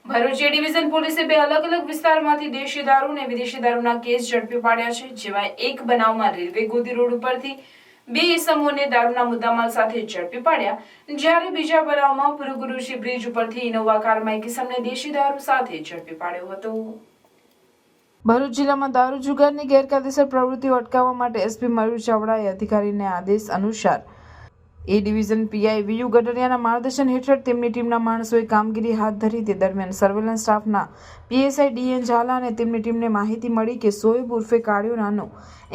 ભરૂચ એ division પોલીસે બે અલગ અલગ વિસ્તારમાંથી દેશી દારૂ અને વિદેશી દારૂના કેસ ઝડપી પાડ્યા છે, જેમાં એક બનાવમાં રેલવે ગોદી રોડ ઉપરથી બે ઇસમોને દારૂના મુદ્દામાલ સાથે ઝડપી પાડ્યા, જ્યારે બીજા બનાવમાં ભૃગુઋષિ બ્રિજ ઉપરથી ઇનોવા કારમાં એક ઇસમને દેશી દારૂ સાથે ઝડપી પાડ્યો હતો। ભરૂચ જિલ્લામાં દારૂ જુગારની ગેરકાયદેસર પ્રવૃત્તિઓ અટકાવવા માટે એસપી મયુર ચાવડાએ અધિકારીને આદેશ અનુસાર એ ડિવિઝન પીઆઈ વીયુ ગડરિયાના માર્ગદર્શન હેઠળ તેમની ટીમના માણસોએ કામગીરી હાથ ધરી। તે દરમિયાન સર્વેલન્સ સ્ટાફના પીએસઆઈ ડીએન ઝાલા અને તેમની ટીમને માહિતી મળી કે સોએબ ઉર્ફે કાળિયો નાનો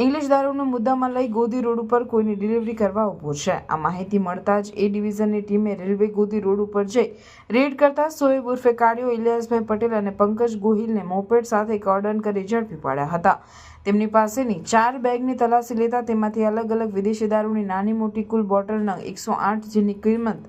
ઇંગ્લિશ દારૂનો મુદ્દામાં લઈ ગોદી રોડ ઉપર કોઈની ડિલિવરી કરવા ઊભો છે। આ માહિતી મળતા જ એ ડિવિઝનની ટીમે રેલવે ગોદી રોડ ઉપર જઈ રેડ કરતા સોએબ ઉર્ફે કાળિયો, ઇલિયાસભાઈ પટેલ અને પંકજ ગોહિલને મોપેડ સાથે કોર્ડન કરી ઝડપી પાડ્યા હતા। તેમની પાસેની 4 બેગની તલાશી લેતા તેમાંથી અલગ અલગ વિદેશી દારૂની નાની મોટી કુલ બોટલ નંગ 108 જેની કિંમત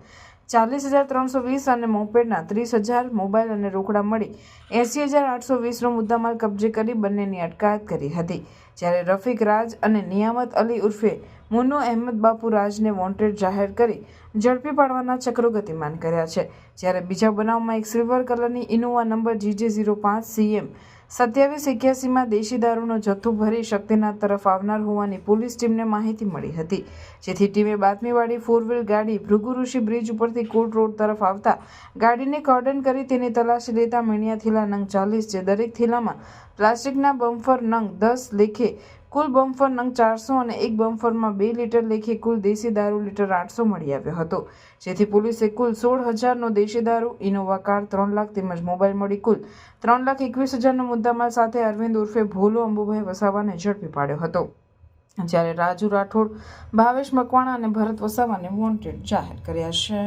40,320 અને મોપેડના 30,000, મોબાઈલ અને રોકડા મળી 80,820નો મુદ્દામાલ કબજે કરી બંનેની અટકાયત કરી હતી। જ્યારે રફીક રાજ અને નિયામત અલી ઉર્ફે મુન્નો અહેમદ બાપુ રાજને વોન્ટેડ જાહેર કરી ઝડપી પાડવાના ચક્રો ગતિમાન કર્યા છે। જ્યારે બીજા બનાવમાં એક સિલ્વર કલરની ઇનોવા નંબર GJ05 CM 2781માં દેશી દારૂનો જથ્થો ભરી શક્તિનાથ તરફ આવનાર હોવાની પોલીસ ટીમને માહિતી મળી હતી, જેથી ટીમે બાતમીવાળી 4 વ્હીલ ગાડી ભૃગુઋષિ બ્રિજ ઉપરથી કોટ રોડ તરફ આવતા ગાડીને કોર્ડન કરી તેની તલાશી લેતા મીણિયા થેલા નંગ 40, જે દરેક થેલામાં પ્લાસ્ટિકના બમ્ફર નંગ 10 લેખે કુલ બમ્ફર નંગ 400 અને એક બમ્ફરમાં 2 લીટર લેખે કુલ દેશી દારૂ લીટર 800 મળી આવ્યો હતો, જેથી પોલીસે કુલ 16,000નો દેશી દારૂ, ઇનોવા કાર 3 લાખ તેમજ મોબાઈલ મળી કુલ 3,21,000નો મુદ્દામાલ સાથે અરવિંદ ઉર્ફે ભોલો અંબુભાઈ વસાવાને ઝડપી પાડ્યો હતો। જ્યારે રાજુ રાઠોડ, ભાવેશ મકવાણા અને ભરત વસાવાને વોન્ટેડ જાહેર કર્યા છે।